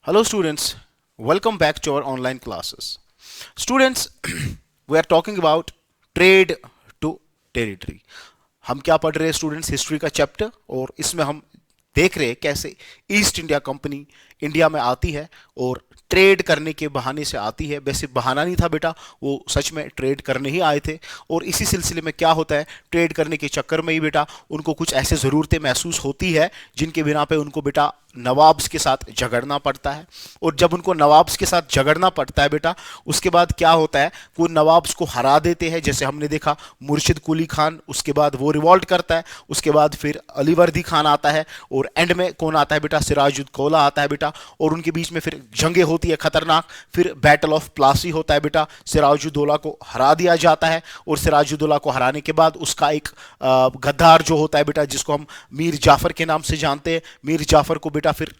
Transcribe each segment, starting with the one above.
Hello students, welcome back to our online classes. Students, we are talking about trade to territory. हम क्या पढ़ रहे हैं students? History का चैप्टर, और इसमें हम देख रहे हैं कैसे ईस्ट इंडिया कंपनी इंडिया में आती है और ट्रेड करने के बहाने से आती है। वैसे बहाना नहीं था बेटा, वो सच में ट्रेड करने ही आए थे। और इसी सिलसिले में क्या होता है, ट्रेड करने के चक्कर में ही बेटा उनको कुछ ऐसे ज़रूरतें महसूस होती है जिनके बिना पे उनको बेटा नवाब्स के साथ झगड़ना पड़ता है। और जब उनको नवाब्स के साथ झगड़ना पड़ता है बेटा, उसके बाद क्या होता है, वो नवाब्स को हरा देते हैं। जैसे हमने देखा मुर्शिद कुली खान, उसके बाद वो रिवॉल्ट करता है, उसके बाद फिर अलीवर्दी खान आता है, और एंड में कौन आता है बेटा, सिराजुद्दौला आता है बेटा। और उनके बीच में फिर जंगे होती है खतरनाक। फिर बैटल ऑफ प्लासी होता है बेटा, सिराजुद्दौला को हरा दिया जाता है। और सिराजुद्दौला को हराने के बाद उसका एक गद्दार जो होता है बेटा, जिसको हम मीर जाफर के नाम से जानते हैं, मीर जाफर को बेटा फिर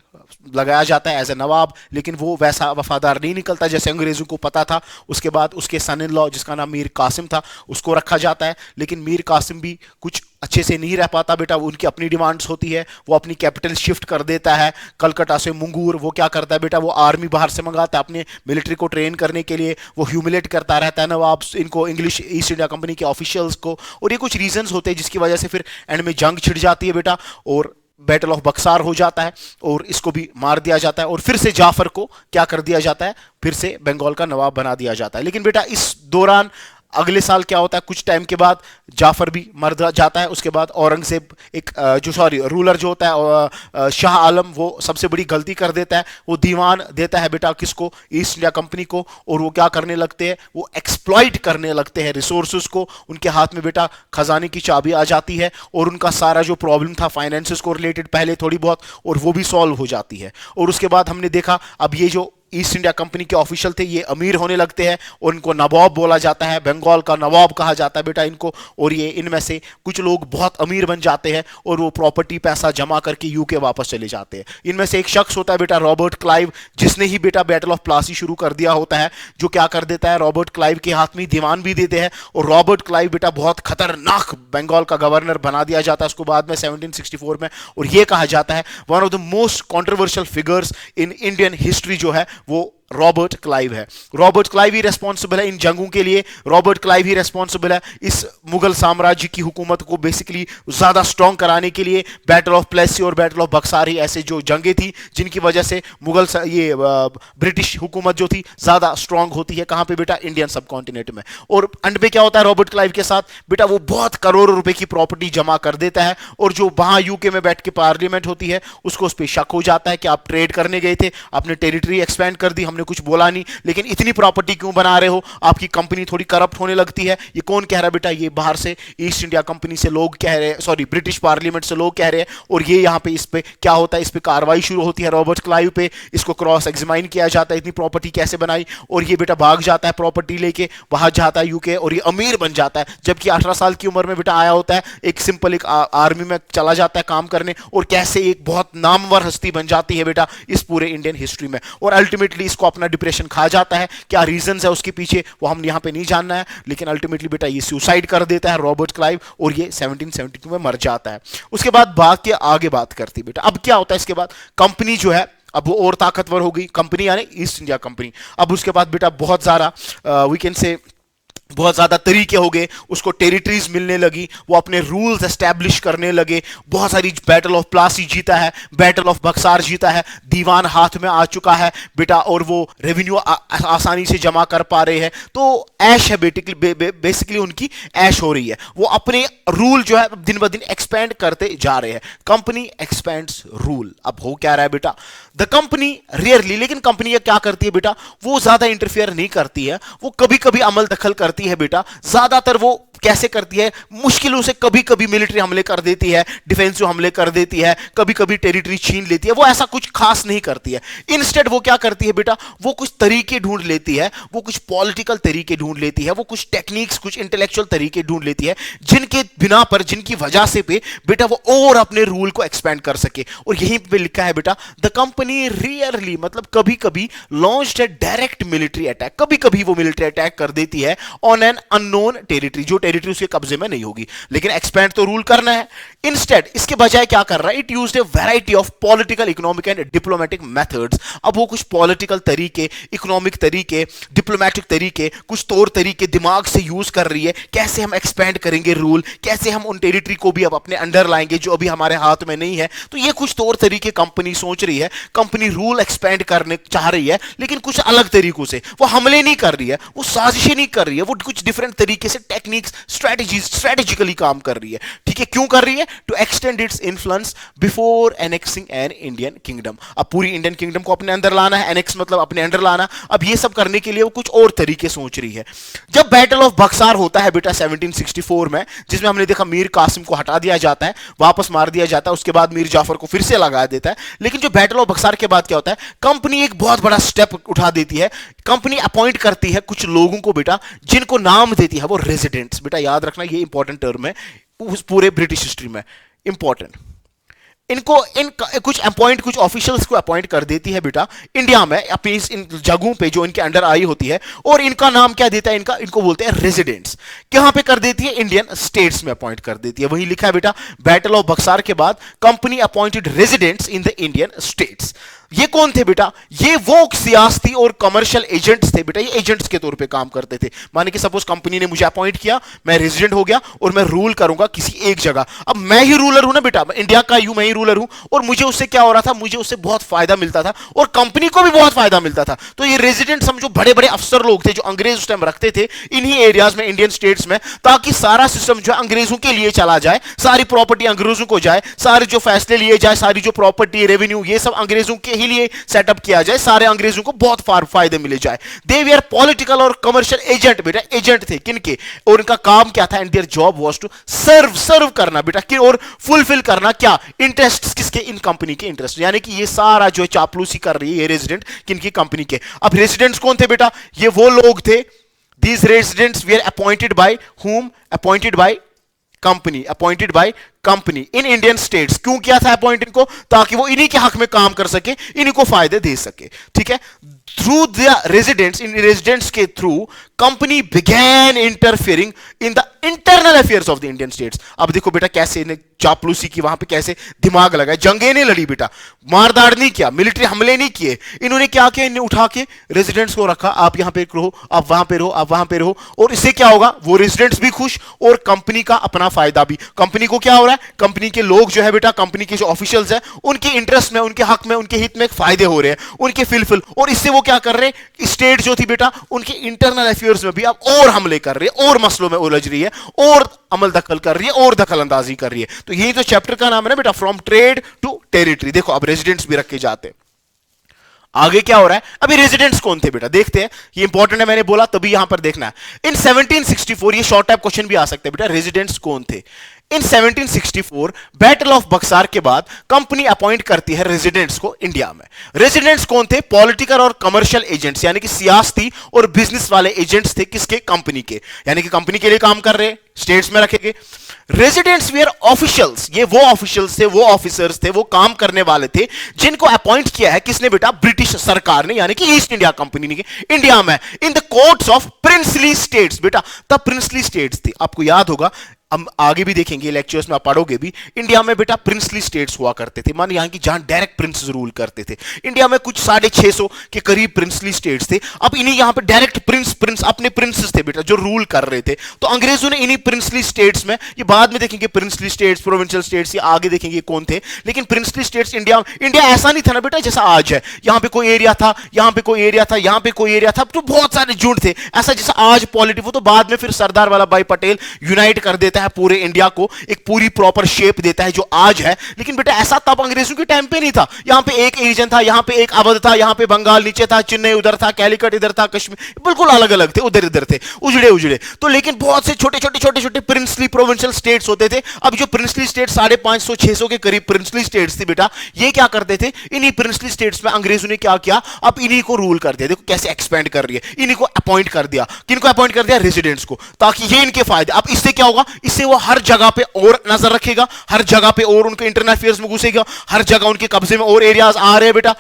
लगाया जाता है एज ए नवाब। लेकिन वो वैसा वफादार नहीं निकलता जैसे अंग्रेजों को पता था। उसके बाद उसके सन इन लॉ जिसका नाम मीर कासिम था, उसको रखा जाता है। लेकिन मीर कासिम भी कुछ अच्छे से नहीं रह पाता बेटा, वो उनकी अपनी डिमांड्स होती है। वो अपनी कैपिटल शिफ्ट कर देता है कलकत्ता से मुंगूर। वो क्या करता है बेटा, वो आर्मी बाहर से मंगाता है अपने मिलिट्री को ट्रेन करने के लिए। वो ह्यूमिलेट करता रहता है नवाब इनको, इंग्लिश ईस्ट इंडिया कंपनी के ऑफिशियल्स को। और ये कुछ रीजंस होते हैं जिसकी वजह से फिर एंड में जंग छिड़ जाती है बेटा, और बैटल ऑफ बक्सार हो जाता है, और इसको भी मार दिया जाता है। और फिर से जाफर को क्या कर दिया जाता है, फिर से बंगाल का नवाब बना दिया जाता है। लेकिन बेटा इस दौरान अगले साल क्या होता है, कुछ टाइम के बाद जाफर भी मर जाता है। उसके बाद औरंगजेब एक जो सॉरी रूलर जो होता है शाह आलम, वो सबसे बड़ी गलती कर देता है। वो दीवान देता है बेटा किसको, ईस्ट इंडिया कंपनी को। और वो क्या करने लगते हैं, वो एक्सप्लॉइट करने लगते हैं रिसोर्सेज को। उनके हाथ में बेटा खजाने की चाबी आ जाती है, और उनका सारा जो प्रॉब्लम था फाइनेंसेस को रिलेटेड पहले थोड़ी बहुत, और वो भी सॉल्व हो जाती है। और उसके बाद हमने देखा अब ये जो ईस्ट इंडिया कंपनी के ऑफिशियल थे ये अमीर होने लगते हैं, और इनको नवाब बोला जाता है, बंगाल का नवाब कहा जाता है बेटा इनको। और ये इनमें से कुछ लोग बहुत अमीर बन जाते हैं, और वो प्रॉपर्टी पैसा जमा करके यूके वापस चले जाते हैं। इनमें से एक शख्स होता है बेटा रॉबर्ट क्लाइव, जिसने ही बेटा बैटल ऑफ प्लासी शुरू कर दिया होता है। जो क्या कर देता है, रॉबर्ट क्लाइव के हाथ में दीवान भी देते हैं, और रॉबर्ट क्लाइव बेटा बहुत खतरनाक बंगाल का गवर्नर बना दिया जाता है उसको बाद में 1764 में। और ये कहा जाता है one of the most controversial figures in Indian history जो है वो रॉबर्ट क्लाइव है। रॉबर्ट क्लाइव ही रेस्पॉन्सिबल है इन जंगों के लिए। रॉबर्ट क्लाइव ही रेस्पॉन्सिबल है इस मुगल साम्राज्य की हुकूमत को बेसिकली ज्यादा स्ट्रॉन्ग कराने के लिए। बैटल ऑफ प्लेसी और बैटल ऑफ बक्सार ही ऐसे जो जंगे थी जिनकी वजह से मुगल ये ब्रिटिश हुकूमत जो थी ज्यादा स्ट्रॉन्ग होती है। कहां पे बेटा, इंडियन सब कॉन्टिनेंट में। और अंत में क्या होता है रॉबर्ट क्लाइव के साथ बेटा, वो बहुत करोड़ों रुपए की प्रॉपर्टी जमा कर देता है। और जो वहां यूके में बैठ के पार्लियामेंट होती है उसको उस पर शक हो जाता है कि आप ट्रेड करने गए थे, आपने टेरिटरी एक्सपेंड कर दी, हमने कुछ बोला नहीं, लेकिन इतनी प्रॉपर्टी क्यों बना रहे हो, आपकी कंपनी थोड़ी करप्ट होने लगती है। ये कौन कह रहा है बेटा, ये बाहर से ईस्ट इंडिया कंपनी से लोग कह रहे हैं, सॉरी ब्रिटिश पार्लियामेंट से लोग कह रहे हैं। और ये यहां पे इस पे क्या होता है, इस पे कार्रवाई शुरू होती है रॉबर्ट क्लाइव पे। इसको क्रॉस एग्जामाइन किया जाता है, इतनी प्रॉपर्टी कैसे बनाई। और ये बेटा भाग जाता है प्रॉपर्टी लेके, वहां जाता है यूके, और ये अमीर बन जाता है। जबकि 18 साल की उम्र में बेटा आया होता है, एक सिंपल एक आर्मी में चला जाता है काम करने, और कैसे एक बहुत नामवर हस्ती बन जाती है बेटा इस पूरे इंडियन हिस्ट्री में। और अल्टीमेटली इसको अपना डिप्रेशन खा जाता है। क्या रीजन है उसके पीछे वो हम यहां पे नहीं जानना है, लेकिन अल्टीमेटली बेटा ये सुसाइड कर देता है रॉबर्ट क्लाइव, और ये 1772 में मर जाता है। उसके बाद बात के आगे बात करती बेटा, अब क्या होता है इसके बाद, कंपनी जो है अब वो और ताकतवर हो गई, कंपनी यानी ईस्ट इंडिया कंपनी। अब उसके बाद बेटा बहुत सारा वी कैन से बहुत ज्यादा तरीके हो गए, उसको टेरिटरीज मिलने लगी, वो अपने रूल्स एस्टैब्लिश करने लगे। बहुत सारी बैटल ऑफ प्लासी जीता है, बैटल ऑफ बक्सार जीता है, दीवान हाथ में आ चुका है बेटा, और वो रेवेन्यू आसानी से जमा कर पा रहे हैं। तो ऐश है बेसिकली उनकी ऐश हो रही है। वो अपने रूल जो है दिन ब दिन एक्सपेंड करते जा रहे हैं। Company expands rule. अब हो क्या रहा है बेटा, द कंपनी रेयरली, लेकिन कंपनी क्या करती है बेटा, वो ज्यादा इंटरफेयर नहीं करती है, वो कभी कभी अमल दखल करती है बेटा। ज्यादातर वो कैसे करती है, मुश्किलों से कभी कभी मिलिट्री हमले कर देती है, डिफेंसिव हमले कर देती है, कभी कभी टेरिटरी छीन लेती है। वो ऐसा कुछ खास नहीं करती है। इंस्टेड वो क्या करती है बेटा, वो कुछ तरीके ढूंढ लेती है, वो कुछ पॉलिटिकल तरीके ढूंढ लेती है, वो कुछ टेक्निक्स, कुछ इंटेलेक्चुअल तरीके ढूंढ लेती है, जिनके बिना पर, जिनकी वजह से पे बेटा वो और अपने रूल को एक्सपेंड कर सके। और यहीं पे लिखा है बेटा, द कंपनी रियरली, मतलब कभी कभी लॉन्च्ड ए डायरेक्ट मिलिट्री अटैक, कभी कभी वो मिलिट्री अटैक कर देती है ऑन एन अननोन टेरिटरी, जो टेरिटरी उसके कब्जे में नहीं होगी, लेकिन एक्सपेंड तो रूल करना है। इंस्टेड इसके बजाय क्या कर रहा है, it used A variety of political, economic and diplomatic methods. अब वो कुछ पॉलिटिकल तरीके, इकोनॉमिक तरीके, डिप्लोमेटिक तरीके, कुछ तौर तरीके दिमाग से यूज कर रही है, कैसे हम एक्सपेंड करेंगे रूल, कैसे हम उन टेरिटरी को भी अब अपने अंडर लाएंगे जो अभी हमारे हाथ में नहीं है। तो ये कुछ तौर तरीके कंपनी सोच रही है, कंपनी रूल एक्सपेंड करने चाह रही है, लेकिन कुछ अलग तरीकों से। वो हमले नहीं कर रही है, वो साजिशें नहीं कर रही है, वो कुछ डिफरेंट तरीके से टेक्निक्स, स्ट्रेटेजिकली काम कर रही है। ठीक है, क्यों कर रही है? To extend its influence before annexing an Indian kingdom. अब पूरी इंडियन किंगडम को अपने अंदर लाना है, एनेक्स मतलब अपने अंडर लाना। अब ये सब करने के लिए वो कुछ और तरीके सोच रही है। जब बैटल ऑफ बक्सार होता है बेटा 1764 में, जिसमें हमने देखा मीर कासिम को हटा दिया जाता है, वापस मार दिया जाता है, उसके बाद मीर जाफर को फिर से लगा देता है। लेकिन जो बैटल ऑफ बक्सार के बाद क्या होता है, कंपनी एक बहुत बड़ा स्टेप उठा देती है। कंपनी अपॉइंट करती है कुछ लोगों को बेटा, जिनको नाम देती है वो रेजिडेंट्स। बेटा याद रखना, ये इंपॉर्टेंट टर्म है उस पूरे ब्रिटिश हिस्ट्री में, इंपॉर्टेंट। इनको कुछ ऑफिशियल्स को अपॉइंट कर देती है बेटा इंडिया में, अपनी इन जगहों पे जो इनके अंडर आई होती है, और इनका नाम क्या देता है, इनको बोलते हैं रेजिडेंट्स। कहां पे कर देती है? इंडियन स्टेट्स में अपॉइंट कर देती है। वही लिखा है बेटा, बैटल ऑफ बक्सार के बाद company appointed residents in the Indian states. ये कौन थे बेटा? ये वो सियासी और कमर्शियल एजेंट्स थे बेटा, ये एजेंट्स के तौर पे काम करते थे। माने कि सपोज कंपनी ने मुझे अपॉइंट किया, मैं रेजिडेंट हो गया और मैं रूल करूंगा किसी एक जगह। अब मैं ही रूलर हूं ना बेटा, इंडिया का मैं ही रूलर हूं, और मुझे उससे क्या हो रहा था, मुझे उससे बहुत फायदा मिलता था और कंपनी को भी बहुत फायदा मिलता था। तो ये रेजिडेंट समझो बड़े बड़े अफसर लोग थे जो अंग्रेज उस टाइम रखते थे इन्हीं एरियाज में, इंडियन स्टेट्स में, ताकि सारा सिस्टम जो है अंग्रेजों के लिए चला जाए, सारी प्रॉपर्टी अंग्रेजों को जाए, सारे जो फैसले लिए जाए, सारी जो प्रॉपर्टी, रेवेन्यू, ये सब अंग्रेजों के ही लिए सेटअप किया जाए, सारे अंग्रेजों को बहुत फायदे मिले जाए। दे वर पॉलिटिकल और कमर्शियल एजेंट बेटा, एजेंट थे किनके, और इनका काम क्या था, and their job was to serve करना बेटा, और फुलफिल करना क्या, इंटरेस्ट किसके, इन कंपनी के इंटरेस्ट। यानी कि ये सारा जो चापलूसी कर रही है ये रेजिडेंट किनकी, कंपनी के। अब रेजिडेंट्स कौन थे बेटा? ये वो लोग थे, these residents were appointed by whom, appointed by company, appointed by company in Indian states. क्यों किया था अपॉइंट इनको? ताकि वो इन्हीं के हक में काम कर सके, इन्हीं को फायदे दे सके। ठीक है, through the residents, in residents के through company began interfering in the internal affairs of the Indian states. अब देखो बेटा कैसे इन्हें चापलूसी की, वहां पे कैसे दिमाग लगाए, जंगें नहीं लड़ी बेटा, मारदाड़ नहीं किया, मिलिट्री हमले नहीं किए। इन्होंने क्या किया, इन्हें उठा के रेजिडेंट्स को रखा, आप यहां पे रहो, आप वहां पे रहो, आप वहां पे रहो, और इससे क्या होगा, वो रेजिडेंट्स भी खुश और कंपनी का अपना फायदा भी। कंपनी को क्या हो रहा है, कंपनी के लोग जो है बेटा, कंपनी के जो ऑफिशियल्स हैं, उनके इंटरेस्ट में, उनके हक में, उनके हित में फायदे हो रहे हैं, उनके फिलफिल। और इससे वो क्या कर रहे हैं, स्टेट जो थी बेटा, उनके इंटरनल अफेयर्स में भी अब और हमले कर रही है, और मसलों में उलझ रही है, और अमल दखल कर रही है, और दखल अंदाजी कर रही है। तो यही तो चैप्टर का नाम है ना बेटा, फ्रॉम ट्रेड टू टेरिटरी। देखो अब रेजिडेंट्स भी रखे जाते हैं। आगे क्या हो रहा है, अभी रेजिडेंट्स कौन थे बेटा, देखते हैं। ये इंपॉर्टेंट है, मैंने बोला तभी यहां पर देखना है। इन 1764, ये शॉर्ट टाइप क्वेश्चन भी आ सकते हैं बेटा, रेजिडेंट्स कौन थे। इन 1764 बैटल ऑफ बक्सार के बाद कंपनी अपॉइंट करती है रेजिडेंट्स को इंडिया में। रेजिडेंट्स कौन थे, पॉलिटिकल और कमर्शियल एजेंट्स, यानी कि सियासी और बिजनेस वाले एजेंट्स थे, किसके, कंपनी के, यानी कि कंपनी के लिए काम कर रहे, स्टेट्स में रखेंगे। रेजिडेंट्स वेयर ऑफिशियल्स, ये वो ऑफिशियल्स थे, वो ऑफिसर्स थे, वो काम करने वाले थे जिनको अपॉइंट किया है किसने बेटा, ब्रिटिश सरकार ने, यानी कि ईस्ट इंडिया कंपनी ने इंडिया में, in the courts of princely states. बेटा तब प्रिंसली स्टेट्स थी, आपको याद होगा, हम आगे भी देखेंगे लेक्चर्स में, आप पढ़ोगे भी, इंडिया में बेटा प्रिंसली स्टेट्स हुआ करते थे, मान यहां की जहां डायरेक्ट प्रिंस रूल करते थे। इंडिया में कुछ 650 के करीब प्रिंसली स्टेट्स थे। अब इन्हीं यहां पे डायरेक्ट प्रिंस अपने प्रिंसेस थे बेटा जो रूल कर रहे थे। तो अंग्रेजों ने इन्हीं प्रिंसली स्टेट्स में, ये बाद में देखेंगे प्रिंसली स्टेट्स, प्रोविंशियल स्टेट्स, ये आगे देखेंगे कौन थे, लेकिन प्रिंसली स्टेट्स इंडिया ऐसा नहीं था ना बेटा जैसा आज है, यहां पे कोई एरिया था, यहां पे कोई एरिया था, यहां पे कोई एरिया था, तो बहुत सारे झुंड थे, ऐसा जैसा आज पॉलिटिक्स। वो तो बाद में फिर सरदार वल्लभ भाई पटेल यूनाइट कर देता है पूरे इंडिया को, एक पूरी प्रॉपर शेप देता है जो आज है। लेकिन बेटा ऐसा तब अंग्रेजों के टाइम पे नहीं था, यहां पे एक रीजन था, यहां पे एक अवध था, यहां पे बंगाल नीचे था, चेन्नई उधर था, कैलिकट इधर था, कश्मीर बिल्कुल अलग अलग थे, उधर इधर थे, उजड़े तो। लेकिन बहुत से छोटे प्रिंसली प्रोविंशियल स्टेट्स होते थे। अब जो प्रिंसली स्टेट 550-600 के करीब प्रिंसली स्टेट्स थी बेटा, ये क्या करते थे, इन्हीं प्रिंसली स्टेट्स में अंग्रेजों ने क्या किया, अब इन्हीं को रूल कर दिया। देखो कैसे एक्सपेंड कर रही है, इन्हीं को अपॉइंट कर दिया। किनको अपॉइंट कर दिया, रेजिडेंट्स को, ताकि ये इनके फायदे। अब इससे क्या होगा, इससे वो हर जगह पे और नजर रखेगा, हर जगह पे और उनके इंटरनल अफेयर्स में घुसेगा, हर जगह उनके कब्जे में और एरियाज आ रहे हैं बेटा।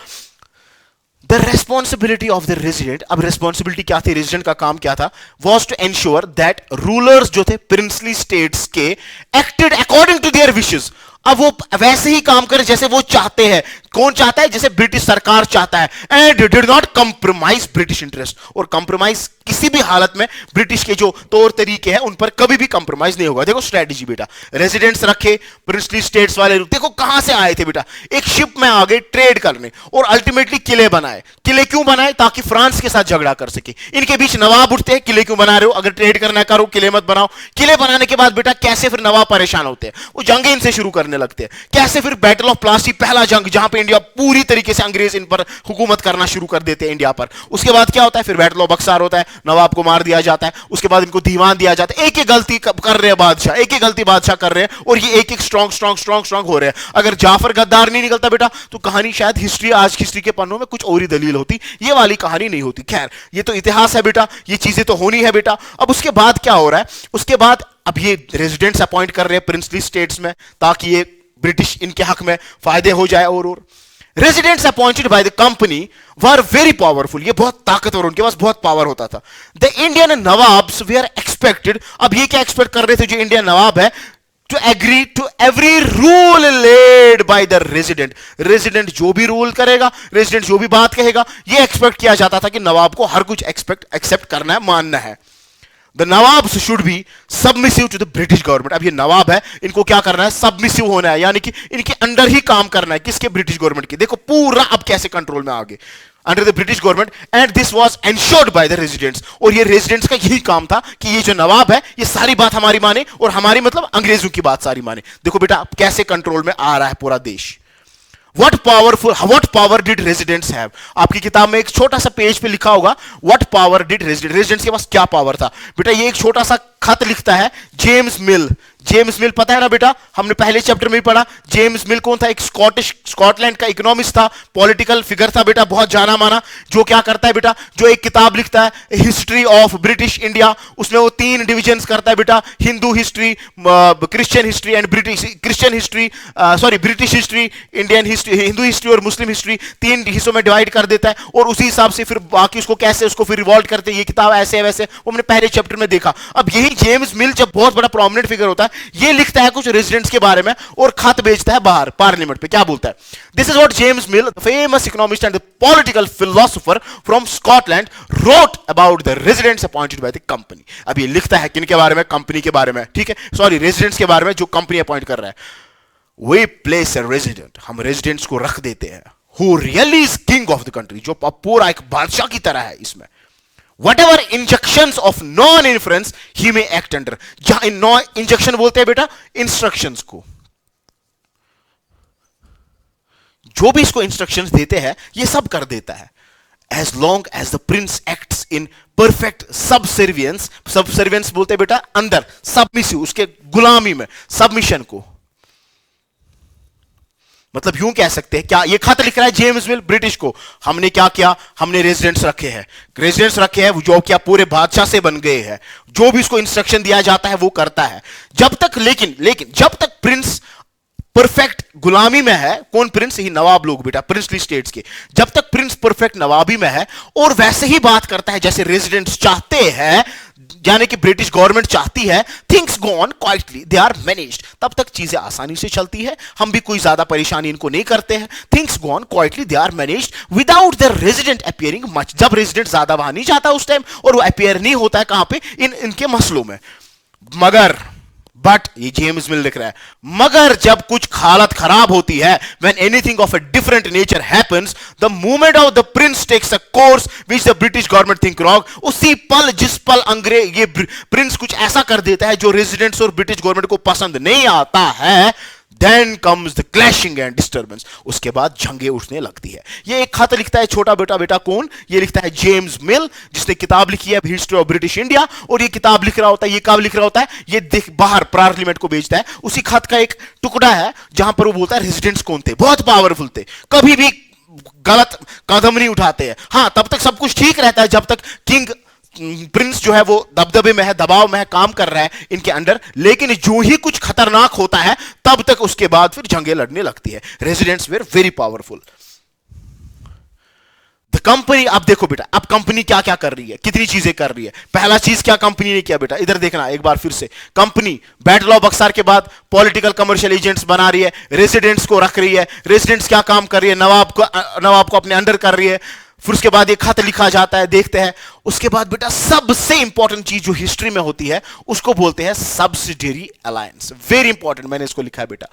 The responsibility of the resident, अब रेस्पॉन्सिबिलिटी क्या थी, रेजिडेंट का काम क्या था, was to ensure that rulers जो थे प्रिंसली स्टेट्स के acted according to their wishes, अब वो वैसे ही काम करे जैसे वो चाहते हैं। कौन चाहता है, जैसे ब्रिटिश सरकार चाहता है। And did not compromise British interest, और कंप्रोमाइज किसी भी हालत में ब्रिटिश के जो तौर तरीके हैं उन पर कभी भी कंप्रोमाइज नहीं होगा। देखो स्ट्रेटेजी बेटा, रेजिडेंट्स रखे प्रिंसली स्टेट्स वाले, देखो कहां से आए थे बेटा, एक शिप में आ गए ट्रेड करने, और अल्टीमेटली किले बनाए। किले क्यों बनाए, ताकि फ्रांस के साथ झगड़ा कर सके। इनके बीच नवाब उठते हैं, किले क्यों बना रहे हो, अगर ट्रेड करना करो, किले मत बनाओ। किले बनाने के बाद बेटा कैसे फिर नवाब परेशान होते हैं, वो जंगे इनसे शुरू करने लगते हैं। कैसे फिर बैटल ऑफ प्लासी, पहला जंग जहां पे इंडिया पूरी तरीके से अंग्रेज इन पर हुकूमत करना शुरू कर देते हैं इंडिया पर। उसके बाद क्या होता है, फिर बैटल ऑफ बक्सार होता है, नवाब को मार दिया जाता है। उसके बाद इनको दीवान दिया जाता है। एक एक गलती कर रहे हैं बादशाह, एक एक गलती बादशाह कर रहे हैं, और ये एक एक स्ट्रॉन्ग स्ट्रॉन्ग स्ट्रॉन्ग स्ट्रॉन्ग हो रहे हैं। अगर जाफर गद्दार नहीं निकलता बेटा, तो कहानी शायद हिस्ट्री, आज हिस्ट्री के पन्नों में कुछ और ही दलील होती, ये वाली कहानी नहीं होती। खैर ये तो इतिहास है बेटा, ये चीजें तो होनी है बेटा। अब उसके बाद क्या हो रहा है, उसके बाद अब ये रेजिडेंट्स अपॉइंट कर रहे हैं प्रिंसली स्टेट्स में, ताकि ये ब्रिटिश इनके हक में फायदे हो जाए। और residents appointed by the company were very powerful, ये बहुत ताकतवर, उनके पास बहुत पावर होता था। The Indian nawabs were expected, अब ये क्या एक्सपेक्ट कर रहे थे जो इंडियन नवाब है, to agree to every rule laid by the resident. Resident जो भी रूल करेगा, रेजिडेंट जो भी बात कहेगा, ये एक्सपेक्ट किया जाता था कि नवाब को हर कुछ एक्सेप्ट करना है, मानना है। The nawabs should be submissive to the British government, अब ये नवाब है, इनको क्या करना है, सबमिसिव होना है, यानी कि इनके अंडर ही काम करना है। किसके, ब्रिटिश गवर्नमेंट के। देखो पूरा अब कैसे कंट्रोल में आ गए, under the British government. And this was ensured by the residents, और ये रेजिडेंट्स का यही काम था कि ये जो नवाब है ये सारी बात हमारी माने, और हमारी मतलब अंग्रेजों की बात सारी माने। देखो बेटा अब कैसे कंट्रोल में आ रहा है पूरा देश। What power did residents have? आपकी किताब में एक छोटा सा पेज पे लिखा होगा what power did residents के पास क्या पावर था। बेटा ये एक छोटा सा खत लिखता है जेम्स मिल। जेम्स मिल पता है ना बेटा, हमने पहले चैप्टर में भी पढ़ा। जेम्स मिल कौन था, एक स्कॉटलैंड का इकोनॉमिस्ट था, पॉलिटिकल फिगर था बेटा, बहुत जाना माना। जो क्या करता है बेटा, जो एक किताब लिखता है हिस्ट्री ऑफ ब्रिटिश इंडिया, उसमें वो 3 डिविजन्स करता है बेटा, Hindu history, Christian history and British history, Indian history, Hindu history और मुस्लिम हिस्ट्री, 3 हिस्सों में डिवाइड कर देता है, और उसी हिसाब से फिर बाकी उसको कैसे उसको फिर रिवॉल्व करते हैं। ये किताब ऐसे है वैसे, वो हमने पहले चैप्टर में देखा। अब यही जेम्स मिल जब बहुत बड़ा प्रोमिनेंट फिगर होता है, ये लिखता है कुछ रेजिडेंट्स के बारे में और खत भेजता है बाहर पार्लियामेंट पे। क्या बोलता है, this is what James mill, famous economist and political philosopher from Scotland, wrote about the residents appointed by the company. अब ये लिखता है किन के बारे में, कंपनी के बारे में, ठीक है, सॉरी रेजिडेंट्स के बारे में जो कंपनी अपॉइंट कर रहा है। वी प्लेस अ रेजिडेंट, हम रेजिडेंट्स को रख देते हैं, who really is king of the country, जो पूरा एक बादशाह की तरह है इसमें। Whatever injunctions of non-inference he may act under, जहां नो इंजेक्शन बोलते हैं बेटा इंस्ट्रक्शंस को, जो भी इसको इंस्ट्रक्शंस देते हैं ये सब कर देता है। As long as the prince acts in perfect subservience, subservience बोलते हैं बेटा अंदर, submissive, उसके गुलामी में, सबमिशन को, मतलब यूं कह सकते हैं। क्या ये खत लिख रहा है जेम्स मिल ब्रिटिश को, हमने क्या किया, हमने रेजिडेंट्स रखे हैं, जो क्या पूरे बादशाह से बन गए हैं, जो भी इसको इंस्ट्रक्शन दिया जाता है वो करता है। जब तक लेकिन जब तक प्रिंस परफेक्ट गुलामी में है, कौन प्रिंस, ही नवाब लोग बेटा, प्रिंसली स्टेट्स के, जब तक प्रिंस परफेक्ट नवाबी में है और वैसे ही बात करता है जैसे रेजिडेंट्स चाहते हैं, यानी कि ब्रिटिश गवर्नमेंट चाहती है, things go on quietly, they are managed, तब तक चीजें आसानी से चलती है, हम भी कोई ज्यादा परेशानी इनको नहीं करते हैं। Things go on quietly, they are managed without the resident appearing much, जब रेजिडेंट ज्यादा वहां नहीं जाता उस टाइम, और वो अपीयर नहीं होता है कहां पे, इनके मसलों में। मगर बट ये जेम्स मिल लिख रहा है, मगर जब कुछ हालत खराब होती है, when anything of a different nature happens, the moment of the prince takes a course which the British government think wrong, उसी पल जिस पल अंग्रेज ये प्रिंस कुछ ऐसा कर देता है जो रेजिडेंट्स और ब्रिटिश गवर्नमेंट को पसंद नहीं आता है, then comes the clashing and disturbance, उसके बाद जंगे उठने लगती है। ये एक खत लिखता है छोटा बेटा कौन, ये लिखता है जेम्स मिल, जिसने किताब लिखी है हिस्ट्री ऑफ ब्रिटिश इंडिया, और ये किताब लिख रहा होता है, ये कब लिख रहा होता है, ये देख बाहर पार्लियामेंट को भेजता है। उसी खत का एक टुकड़ा है जहां पर वो बोलता है रेजिडेंट्स कौन थे, बहुत पावरफुल थे, कभी भी गलत कदम नहीं उठाते हैं। हाँ तब तक सब कुछ ठीक रहता है जब तक किंग प्रिंस जो है वो दबदबे में है, दबाव में है, काम कर रहा है इनके अंडर, लेकिन जो ही कुछ खतरनाक होता है तब तक उसके बाद फिर जंगे लड़ने लगती है। Residents were very powerful. The company, अब देखो बेटा, अब कंपनी क्या क्या कर रही है, कितनी चीजें कर रही है। पहला चीज क्या कंपनी ने किया बेटा, इधर देखना एक बार फिर से। कंपनी बैटल ऑफ बक्सर के बाद पॉलिटिकल कमर्शियल एजेंट्स बना रही है, रेसिडेंट्स को रख रही है। रेसिडेंट्स क्या काम कर रही है, नवाब को अपने अंडर कर रही है। फिर उसके बाद एक खत लिखा जाता है, देखते हैं। उसके बाद बेटा सबसे इंपॉर्टेंट चीज जो हिस्ट्री में होती है उसको बोलते हैं सब्सिडियरी अलायंस। वेरी इंपॉर्टेंट, मैंने इसको लिखा है बेटा।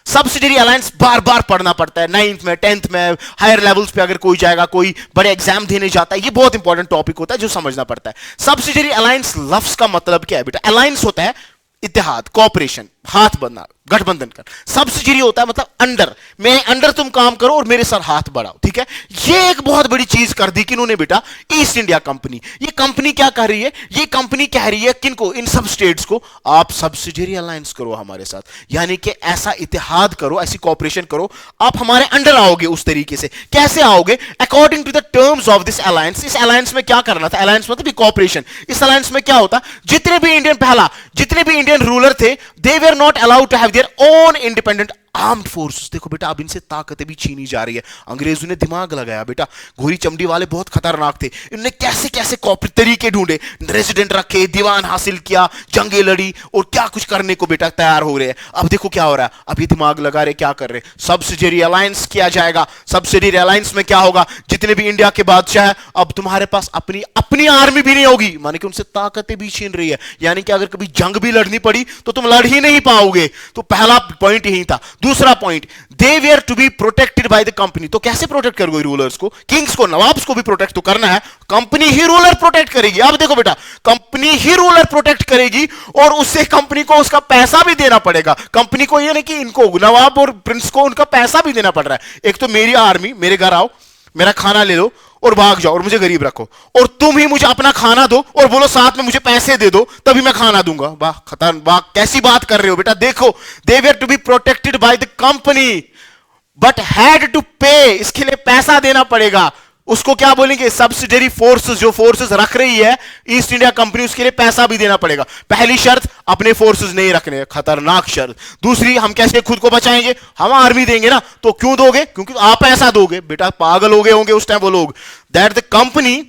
सब्सिडियरी अलायंस बार बार पढ़ना पड़ता है, 9th में 10th में हायर लेवल्स पे अगर कोई जाएगा, कोई बड़े एग्जाम देने जाता है, ये बहुत इंपॉर्टेंट टॉपिक होता है जो समझना पड़ता है। सब्सिडियरी अलायंस लफ्ज का मतलब क्या है बेटा? अलायंस होता है इत्तेहाद, कॉपरेशन, हाथ बनना, गठबंधन कर। सब्सिडियरी होता है मतलब अंडर, मैं अंडर तुम काम करो और मेरे साथ हाथ बढ़ाओ, ठीक है। ये एक बहुत बड़ी चीज कर दी किन्होंने बेटा? East India company. ये कंपनी क्या कर रही है? ये कंपनी कह रही है किनको? इन सब स्टेट्स को, आप सब्सिडियरी अलायंस करो हमारे साथ, यानी कि ऐसा इत्तेहाद करो, ऐसी कॉपरेशन करो, आप हमारे अंडर आओगे। उस तरीके से कैसे आओगे? According to the terms of this alliance. इस अलायंस में क्या करना था? अलायंस मतलब कॉपरेशन। इस अलायंस में क्या होता? जितने भी इंडियन, पहला जितने भी इंडियन रूलर थे, they were not allowed to have their own independent armed force. देखो बेटा, अब इनसे ताकतें भी छीनी जा रही है। अंग्रेजों ने दिमाग लगाया बेटा, गोरी चमड़ी वाले बहुत खतरनाक थे, इन्होंने कैसे कैसे तरीके ढूंढे, रेजिडेंट रखे, दीवान हासिल किया, जंगे लड़ी, और क्या कुछ करने को बेटा तैयार हो रहे हैं। अब देखो क्या हो रहा है, अभी दिमाग लगा रहे, क्या कर रहे? सब्सिडियरी अलायंस किया जाएगा। सब्सिडियरी अलायंस में क्या होगा? जितने भी इंडिया के बादशाह है, अब तुम्हारे पास अपनी अपनी आर्मी भी नहीं होगी, माने कि उनसे ताकतें भी छीन रही है, यानी कि अगर कभी जंग भी लड़नी पड़ी तो तुम लड़ ही नहीं पाओगे। तो पहला पॉइंट यही था। दूसरा point, they were to be protected by the company. तो कैसे प्रोटेक्ट करोगे रूलर्स को? किंग्स को, नवाब्स को भी प्रोटेक्ट तो करना है, कंपनी ही रूलर प्रोटेक्ट करेगी। अब देखो बेटा, कंपनी ही रूलर प्रोटेक्ट करेगी और उससे कंपनी को उसका पैसा भी देना पड़ेगा। कंपनी को ये नहीं कि इनको, नवाब और प्रिंस को उनका पैसा भी देना पड़ रहा है। एक तो मेरी आर्मी, मेरे घर आओ, मेरा खाना ले लो और भाग जाओ और मुझे गरीब रखो, और तुम ही मुझे अपना खाना दो और बोलो साथ में मुझे पैसे दे दो तभी मैं खाना दूंगा। वाह खतरनाक, वाह कैसी बात कर रहे हो बेटा। देखो, they were to be protected by the company but had to pay, इसके लिए पैसा देना पड़ेगा। उसको क्या बोलेंगे? Subsidiary forces. जो फोर्सेस रख रही है ईस्ट इंडिया कंपनी, उसके लिए पैसा भी देना पड़ेगा। पहली शर्त, अपने फोर्सेस नहीं रखने, खतरनाक शर्त। दूसरी, हम कैसे खुद को बचाएंगे? हम आर्मी देंगे ना। तो क्यों दोगे? क्योंकि आप पैसा दोगे। बेटा पागल हो गए होंगे उस टाइम वो लोग। That the company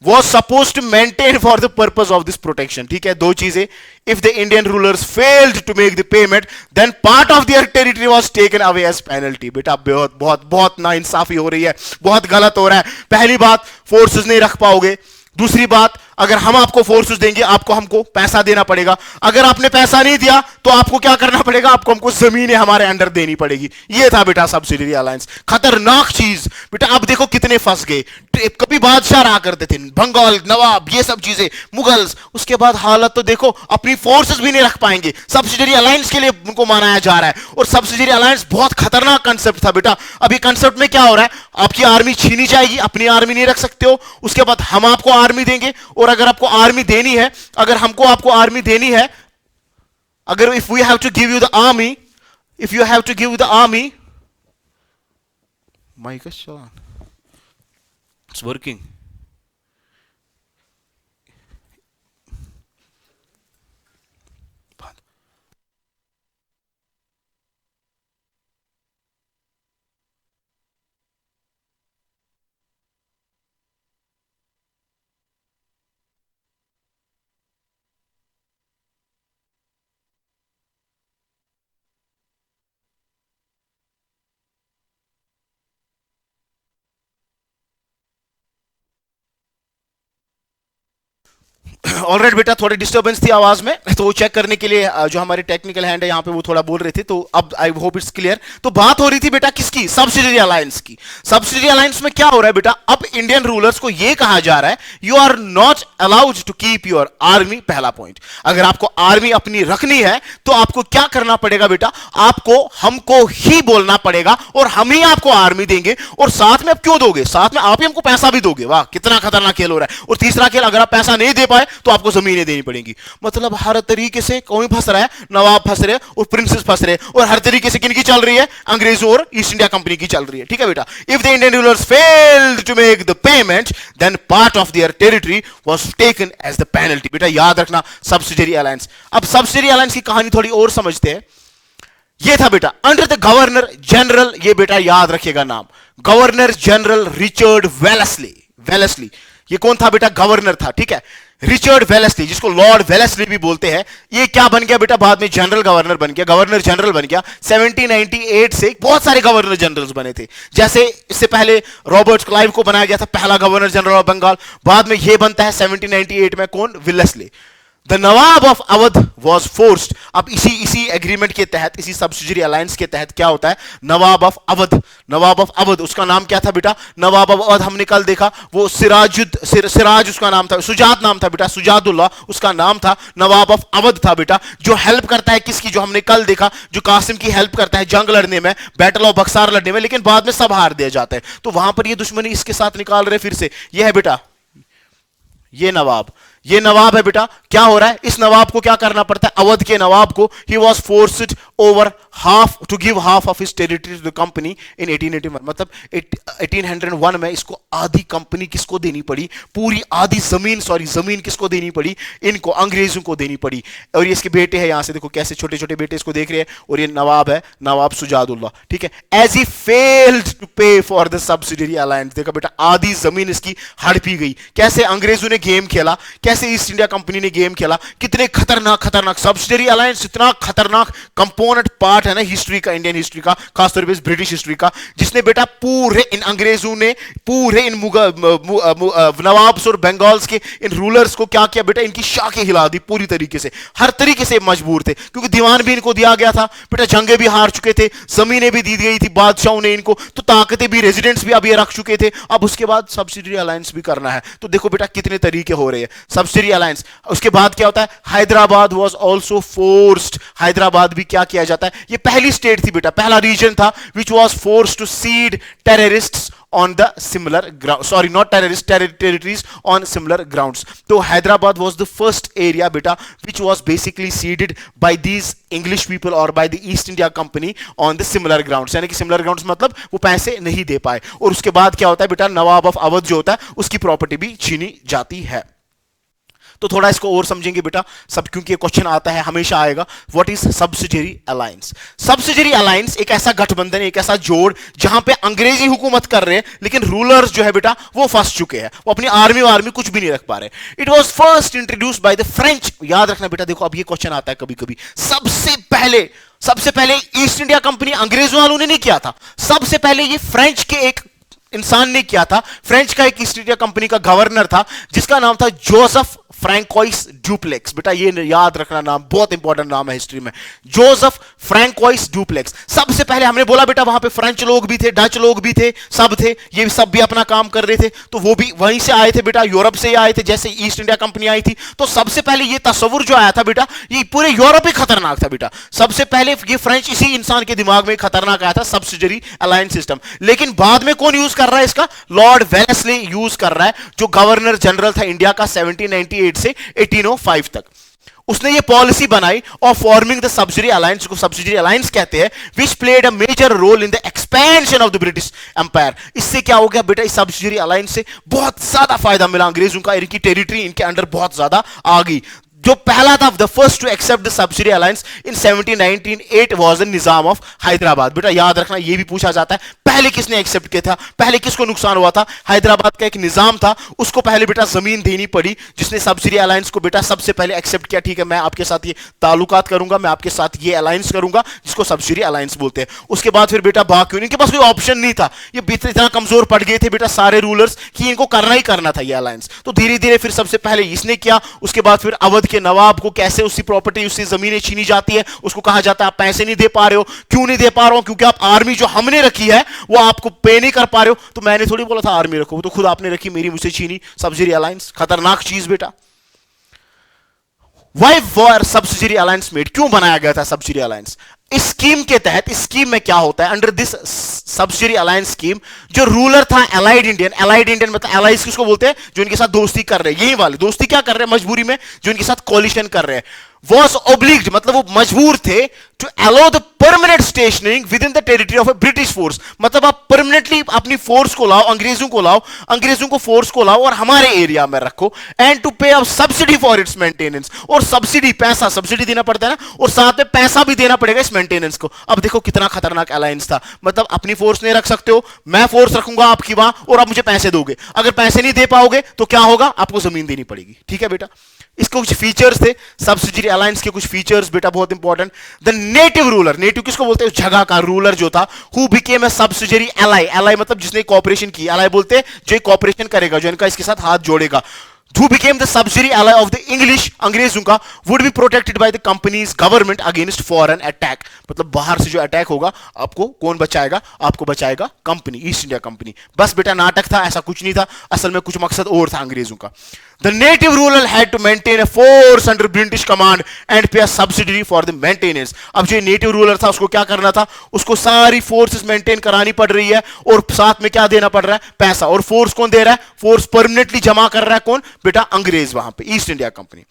was supposed to maintain for the purpose of this protection। ठीक है, दो चीजें। if the Indian rulers failed to make the payment then part of their territory was taken away as penalty। बेटा बहुत बहुत बहुत नाइंसाफी हो रही है, बहुत गलत हो रहा है। पहली बात, फोर्सेस नहीं रख पाओगे। दूसरी बात, अगर हम आपको फोर्सेस देंगे, आपको हमको पैसा देना पड़ेगा। अगर आपने पैसा नहीं दिया तो आपको क्या करना पड़ेगा? आपको हमको जमीनें हमारे अंडर देनी पड़ेगी। ये था बेटा सब्सिडियरी अलायंस। खतरनाक चीज बेटा। अब देखो कितने फंस गए। कभी बादशाह रहा करते थे, बंगाल, नवाब, ये सब चीजें, मुगल्स। उसके बाद हालत तो देखो, अपनी फोर्सेस भी नहीं रख पाएंगे। सब्सिडियरी अलायंस के लिए उनको मनाया जा रहा है, और सब्सिडियरी अलायंस बहुत खतरनाक कंसेप्ट था बेटा। अभी कंसेप्ट में क्या हो रहा है? आपकी आर्मी छीनी जाएगी, अपनी आर्मी नहीं रख सकते हो। उसके बाद हम आपको आर्मी देंगे, और अगर आपको आर्मी देनी है, अगर हमको आपको आर्मी देनी है, अगर if we have to give you the army, if you have to give the army, mic is on, it's working. Alright बेटा, थोड़ी डिस्टर्बेंस थी आवाज में, तो वो चेक करने के लिए जो हमारे टेक्निकल हैंड है यहाँ पे वो थोड़ा बोल रहे थे, तो अब आई होप इट्स क्लियर। तो बात हो रही थी बेटा किसकी? सब्सिडियरी अलायंस की। सब्सिडियरी अलायंस में क्या हो रहा है बेटा? अब इंडियन रूलर्स को ये कहा जा रहा है, you are not allowed to keep your army. पहला पॉइंट, अगर आपको आर्मी अपनी रखनी है तो आपको क्या करना पड़ेगा बेटा? आपको हमको ही बोलना पड़ेगा और हम ही आपको आर्मी देंगे, और साथ में आप क्यों दोगे? साथ में आप ही हमको पैसा भी दोगे। वाह कितना खतरनाक खेल हो रहा है। और तीसरा खेल, अगर आप पैसा नहीं दे पाए तो आपको जमीनें देनी पड़ेंगी। मतलब हर तरीके से कौन फंस रहा है? नवाब फंस रहे और प्रिंसेस फंस रहे, और हर तरीके से किनकी चल रही है? अंग्रेजों और ईस्ट इंडिया कंपनी की चल रही है। ठीक है बेटा, if the Indian rulers failed to make the payment then part of their territory was taken as the penalty. बेटा याद रखना, सब्सिडियरी अलायंस। अब सब्सिडियरी अलायंस की कहानी थोड़ी और समझते हैं। ये था बेटा अंडर द गवर्नर जनरल। ये बेटा याद रखिएगा नाम, governor general Richard Wellesley. Wellesley ये कौन था बेटा? गवर्नर था, ठीक है। रिचर्ड वेलेस्ली, जिसको लॉर्ड वेलेस्ली भी बोलते हैं, ये क्या बन गया बेटा? बाद में जनरल गवर्नर बन गया, गवर्नर जनरल बन गया। 1798 से बहुत सारे गवर्नर जनरल्स बने थे। जैसे इससे पहले रॉबर्ट क्लाइव को बनाया गया था पहला गवर्नर जनरल ऑफ बंगाल। बाद में ये बनता है 1798 में कौन? Wellesley. The Nawab of Awadh was forced. अब इसी एग्रीमेंट के तहत, इसी सब्सिडरी अलायंस के तहत क्या होता है? नवाब ऑफ अवध, नवाब ऑफ अवध, उसका नाम क्या था बेटा? नवाब ऑफ अवध। हमने कल देखा वो सिराज उसका नाम था, सुजात नाम था बेटा, सुजादुल्ला उसका नाम था। नवाब ऑफ अवध था बेटा, जो हेल्प करता है किसकी? जो हमने कल देखा, जो कासिम की हेल्प करता है जंग लड़ने में, बैटल ऑफ बक्सार लड़ने में, लेकिन बाद में सब हार दिया जाता है। तो वहां पर ये दुश्मनी इसके साथ निकाल रहे फिर से। ये है बेटा ये नवाब, ये नवाब है बेटा। क्या हो रहा है? इस नवाब को क्या करना पड़ता है? अवध के नवाब को ही was forced over half to give half of his territory to the company in 1881। मतलब 1801 में इसको आधी कंपनी किसको देनी पड़ी? पूरी आधी जमीन, जमीन किसको देनी पड़ी? इनको, अंग्रेजों को देनी पड़ी। और ये इसके बेटे हैं, यहां से देखो कैसे छोटे छोटे बेटे इसको देख रहे हैं। और ये नवाब है, नवाब सुजादुल्ला, ठीक है। एज ही फेल्ड टू पे फॉर द सब्सिडरी अलायंस, देखा बेटा आधी जमीन इसकी हड़पी गई। कैसे अंग्रेजों ने गेम खेला, कैसे ईस्ट इंडिया कंपनी ने गेम खेला, कितने खतरनाक सब्सिडरी अलायंस इतना खतरनाक कंपोनेंट पार्ट है ना हिस्ट्री का, इंडियन हिस्ट्री का, खासतौर पे ब्रिटिश हिस्ट्री का, जिसने बेटा पूरे इन अंग्रेजों ने, पूरे इन नवाब्स और बंगाल्स के इन रूलर्स को क्या किया बेटा? इनकी शाखें हिला दी पूरी तरीके से, हर तरीके से मजबूर थे, क्योंकि दीवान भी इनको दिया गया था बेटा, जंगे भी हार चुके थे, जमीनें भी दी गई थी बादशाहों ने इनको, तो ताकतें भी, रेजिडेंट्स भी अब ये रख चुके थे। अब उसके बाद सब्सिडरी अलायंस भी करना है। तो देखो बेटा कितने तरीके हो रहे हैं सब्सिडरी अलायंस। उसके बाद क्या होता है? Hyderabad was also forced, Hyderabad भी क्या किया जाता है? ये पहली स्टेट थी बेटा, पहला रीजन था which was forced to cede territories on the similar ground, sorry not terrorist, territories on similar grounds. So Hyderabad was the first area beta which was basically ceded by these English people or by the East India Company on the similar grounds. यानी कि similar grounds मतलब वो पैसे नहीं दे पाए। और उसके बाद क्या होता है बेटा? नवाब ऑफ अवध जो होता है उसकी प्रॉपर्टी भी छीनी जाती है। तो थोड़ा इसको और समझेंगे बेटा सब, क्योंकि क्वेश्चन आता है, हमेशा आएगा। What is subsidiary alliance? Subsidiary alliance एक ऐसा गठबंधन, एक ऐसा जोड़ जहां पे अंग्रेजी हुकूमत कर रहे हैं, लेकिन रूलर्स जो है बेटा वो फंस चुके हैं, वो अपनी आर्मी कुछ भी नहीं रख पा रहे। It was first introduced by the French. याद रखना बेटा, देखो अब ये क्वेश्चन आता है कभी कभी, सबसे पहले ईस्ट इंडिया कंपनी अंग्रेजों वालों ने नहीं किया था, सबसे पहले ये फ्रेंच के एक इंसान ने किया था। फ्रेंच का एक ईस्ट इंडिया कंपनी का गवर्नर था जिसका नाम था जोसेफ फ्रैंकोइस ड्यूप्लेक्स। बेटा ये याद रखना नाम, बहुत इंपॉर्टेंट नाम है हिस्ट्री में, जोसेफ फ्रैंकोइस ड्यूप्लेक्स। सबसे पहले हमने बोला बेटा वहां पे फ्रेंच लोग भी थे, डच लोग भी थे, सब थे, ये सब भी अपना काम कर रहे थे, तो वो भी वहीं से आए थे बेटा, यूरोप से आए थे, जैसे ईस्ट इंडिया कंपनी आई थी। तो सबसे पहले ये तस्वुर जो आया था बेटा, ये पूरे यूरोप ही खतरनाक था बेटा। सबसे पहले ये फ्रेंच इसी इंसान के दिमाग में खतरनाक आया था, सब्सिडरी अलायंस सिस्टम। लेकिन बाद में कौन यूज कर रहा है इसका? लॉर्ड वेलेस्ली यूज कर रहा है, जो गवर्नर जनरल था इंडिया का 1798 से 1805 तक। उसने ये पॉलिसी बनाई of forming the subsidiary alliance, को सब्सिडरी अलायंस कहते हैं, which played a major role in the expansion of the British empire. इससे क्या हो गया बेटा? इस सब्सिडरी अलायंस से बहुत ज्यादा फायदा मिला अंग्रेजों का, इनकी टेरिटरी इनके अंडर बहुत ज्यादा आ गई। जो पहला था, the first to accept the subsidy alliance in 1798 was the Nizam of Hyderabad. बेटा याद रखना, ये भी पूछा जाता है पहले किसने एक्सेप्ट किया था, पहले किसको नुकसान हुआ था? हैदराबाद का एक निजाम था, उसको पहले बेटा जमीन देनी पड़ी, जिसने सब्सिडी अलायंस को बेटा सबसे पहले एक्सेप्ट किया। ठीक है, मैं आपके साथ ये ताल्लुकात करूंगा, मैं आपके साथ ये अलायंस करूंगा जिसको सब्सिडी अलायंस बोलते हैं। उसके बाद फिर बेटा बाकी इनके पास कोई ऑप्शन नहीं था, ये इतना कमजोर पड़ गए थे बेटा सारे रूलर्स कि इनको करना ही करना था ये अलायंस। तो धीरे धीरे फिर सबसे पहले इसने किया, उसके बाद फिर अवध के नवाब को कैसे उसकी प्रॉपर्टी, उससे जमीनें छीनी जाती है, उसको कहा जाता है आप पैसे नहीं दे पा रहे हो। क्यों नहीं दे पा रहा हूं? क्योंकि आप आर्मी जो हमने रखी है वो आपको पे नहीं कर पा रहे हो। तो मैंने थोड़ी बोला था आर्मी रखो, वो तो खुद आपने रखी, मेरी मुझसे छीनी। सब्सिडी अलायंस खतरनाक चीज बेटा। Why were subsidy alliance made? क्यों बनाया गया था सब्सिडी अलायंस? इस स्कीम के तहत, इस स्कीम में क्या होता है, under this subsidy alliance scheme, जो रूलर था एलाइड इंडियन मतलब एलाइज किसको बोलते हैं? जो इनके साथ दोस्ती कर रहे हैं, यही वाले दोस्ती क्या कर रहे हैं मजबूरी में, जो इनके साथ कोलिशन कर रहे हैं, was obliged, मतलब वो मजबूर थे to allow the permanent stationing within the territory of a British force. मतलब आप परमानेंटली अपनी फोर्स को लाओ, अंग्रेजों को फोर्स को लाओ और हमारे एरिया में रखो, एंड टू पे a subsidy for its maintenance, और सब्सिडी देना पड़ता है ना, और साथ में पैसा भी देना पड़ेगा इस मेंटेनेंस को. अब देखो कितना खतरनाक अलायंस था. मतलब अपनी फोर्स नहीं रख सकते हो, मैं फोर्स रखूंगा आपकी वहां और आप मुझे पैसे दोगे. अगर पैसे नहीं दे पाओगे तो क्या होगा, आपको जमीन देनी पड़ेगी. ठीक है बेटा. इसके कुछ फीचर्स थे सब्सिडियरी अलायंस के, कुछ फीचर्स बेटा बहुत important. The native ruler, native किसको बोलते हैं, जगह का रूलर जो था, who became a subsidiary ally, ally मतलब जिसने कॉपरेशन की, एलाई बोलते हैं जो कॉपरेशन करेगा, जो इनका इसके साथ हाथ जोड़ेगा. Who became the subsidiary ally of the English, अंग्रेजों का, would be protected by the company's government against foreign attack. मतलब बाहर से जो अटैक होगा आपको कौन बचाएगा, आपको बचाएगा कंपनी, ईस्ट इंडिया कंपनी. बस बेटा नाटक था, ऐसा कुछ नहीं था, असल में कुछ मकसद और था अंग्रेजों का. The native ruler had to maintain a force under British command and pay a subsidy for the maintenance. अब जो नेटिव रूलर था उसको क्या करना था, उसको सारी फोर्सेस मेंटेन करानी पड़ रही है और साथ में क्या देना पड़ रहा है, पैसा. और फोर्स कौन दे रहा है, फोर्स परमानेंटली जमा कर रहा है कौन, बेटा अंग्रेज वहां पे, east India company.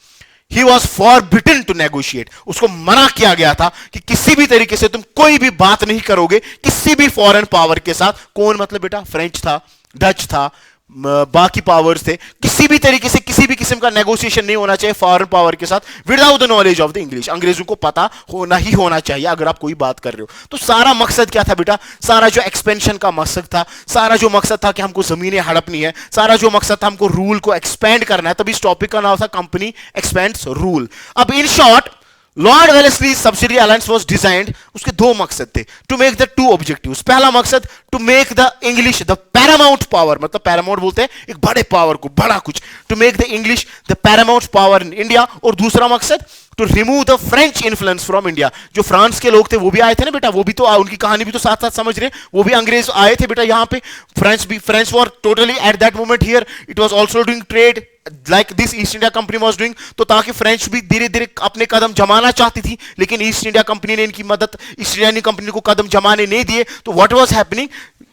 He was forbidden to negotiate. उसको मना किया गया था कि किसी भी तरीके से तुम कोई भी बात नहीं करोगे किसी भी फॉरेन पावर के साथ. कौन, मतलब बेटा फ्रेंच था, डच था, बाकी पावर्स थे. किसी भी तरीके से किसी भी किस्म का नेगोशिएशन नहीं होना चाहिए फॉरेन पावर के साथ without the knowledge of the English. अंग्रेजों को पता होना चाहिए अगर आप कोई बात कर रहे हो. तो सारा मकसद क्या था बेटा, सारा जो एक्सपेंशन का मकसद था, सारा जो मकसद था कि हमको जमीनें हड़पनी है, सारा जो मकसद था हमको रूल को एक्सपेंड करना है. तभी इस टॉपिक का नाम था कंपनी एक्सपेंड्स रूल. अब in short Lord Wellesley subsidy alliance was designed, उसके दो मकसद थे, to make the two objectives. पहला मकसद to make the English the paramount power, मतलब पैरामाउंट बोलते हैं एक बड़े पावर को, बड़ा कुछ, to make the English the paramount power in India. और दूसरा मकसद to remove the French influence from India. जो फ्रांस के लोग थे वो भी आए थे ना बेटा, वो भी तो उनकी कहानी भी तो साथ साथ समझ रहे, वो भी अंग्रेज आए थे बेटा यहाँ पे. French were totally at that moment here, it was also doing trade like this east India company was doing. तो ताकि फ्रेंच भी धीरे धीरे अपने कदम जमाना चाहती थी, लेकिन ईस्ट इंडिया कंपनी ने इनकी मदद, ईस्ट इंडिया कंपनी को कदम जमाने नहीं दिए. तो व्हाट वाज हैपनिंग,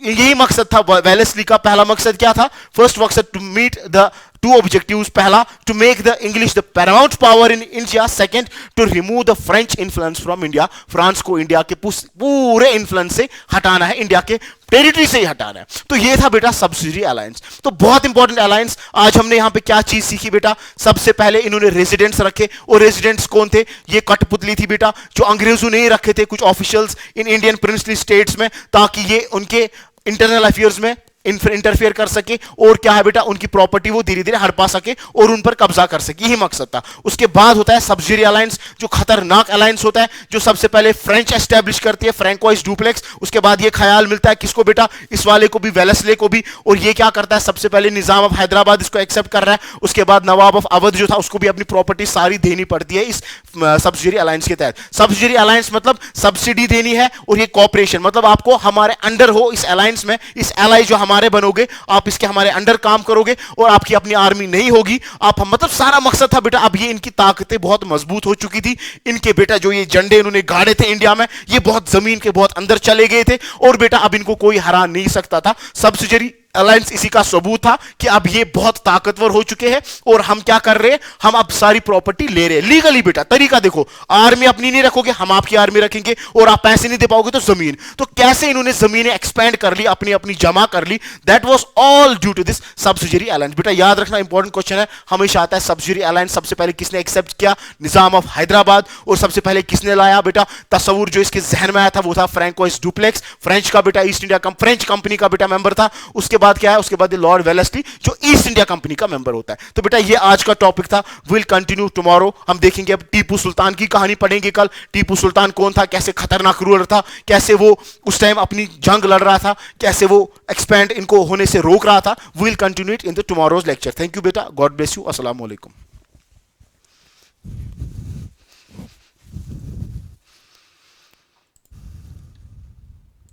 यही मकसद था वेलेस्ली का. पहला मकसद क्या था, फर्स्ट मकसद to meet the two objectives. पहला to make the English the paramount power in India, second to remove the French influence from India. France को इंडिया के पूरे इन्फ्लुएंस से हटाना है, इंडिया के टेरिटरी से ही हटाना है. तो ये था बेटा सब्सिडी अलायंस. तो बहुत इंपॉर्टेंट अलायंस. आज हमने यहां पे क्या चीज सीखी बेटा, सबसे पहले इन्होंने रेजिडेंट्स रखे, और रेजिडेंट्स कौन थे, ये कठपुतली थी बेटा जो अंग्रेजों ने रखे थे कुछ officials in Indian princely states में, ताकि ये उनके इंटरनल अफेयर्स में इंटरफेयर कर सके, और क्या है बेटा उनकी प्रॉपर्टी वो धीरे धीरे हड़पा सके और उन पर कब्जा कर सके. यही मकसद था. उसके बाद होता है सब्सिडी अलायंस, जो खतरनाक अलायंस होता है, जो सबसे पहले फ्रेंच एस्टेब्लिश करती है, फ्रैंकोइस डुप्लेक्स. उसके बाद ये ख्याल मिलता है किसको बेटा, इस वाले को भी, वेलेस्ले को भी. और ये क्या करता है, सबसे पहले निजाम ऑफ हैदराबाद इसको एक्सेप्ट कर रहा है. उसके बाद नवाब ऑफ अवध जो था उसको भी अपनी प्रॉपर्टी सारी देनी पड़ती है इस सब्सिडी अलायंस के तहत. सब्सिडी अलायंस मतलब सब्सिडी देनी है, और ये कॉपरेशन मतलब आपको हमारे अंडर हो इस अलायंस में, इस एलाई जो हमारे बनोगे, आप इसके हमारे अंडर काम करोगे, और आपकी अपनी आर्मी नहीं होगी आप, मतलब सारा मकसद था बेटा. अब ये इनकी ताकतें बहुत मजबूत हो चुकी थी. इनके बेटा जो ये झंडे इन्होंने गाड़े थे इंडिया में, ये बहुत जमीन के बहुत अंदर चले गए थे, और बेटा अब इनको कोई हरा नहीं सकता था. सब्सिडियरी अलायंस इसी का सबूत था कि अब ये बहुत ताकतवर हो चुके हैं, और हम क्या कर रहे हैं, हम अब सारी प्रॉपर्टी ले रहे हैं लीगली. बेटा तरीका देखो, आर्मी अपनी नहीं रखोगे, हम आपकी आर्मी रखेंगे, और आप पैसे नहीं दे पाओगे तो जमीन. तो कैसे इन्होंने जमीनें एक्सपेंड कर ली, अपनी अपनी जमा कर ली. That was all due to this subsidiary alliance. बेटा याद रखना, इंपॉर्टेंट क्वेश्चन है, हमेशा आता है सब्सिडियरी अलायंस सबसे पहले किसने एक्सेप्ट किया, निजाम ऑफ हैदराबाद. और सबसे पहले किसने लाया बेटा तस्वुर, जो इसके जहन में आया था वो था फ्रैंकोइस डुप्लेक्स, फ्रेंच का बेटा, ईस्ट इंडिया फ्रेंच कंपनी का बेटा मेंबर था. उसके बाद क्या है, उसके बाद लॉर्ड वेलेस्ली जो ईस्ट इंडिया कंपनी का मेंबर होता है. तो बेटा ये आज का टॉपिक था. Will continue tomorrow. हम देखेंगे अब टीपू सुल्तान की कहानी पढ़ेंगे कल. टीपू सुल्तान कौन था, कैसे खतरनाक रूलर था, कैसे वो उस टाइम अपनी जंग लड़ रहा था, कैसे वो एक्सपेंड इनको होने से रोक रहा था. Will continue it in the tomorrow's lecture. Thank you बेटा, गॉड ब्लेस यू, अस्सलाम वालेकुम.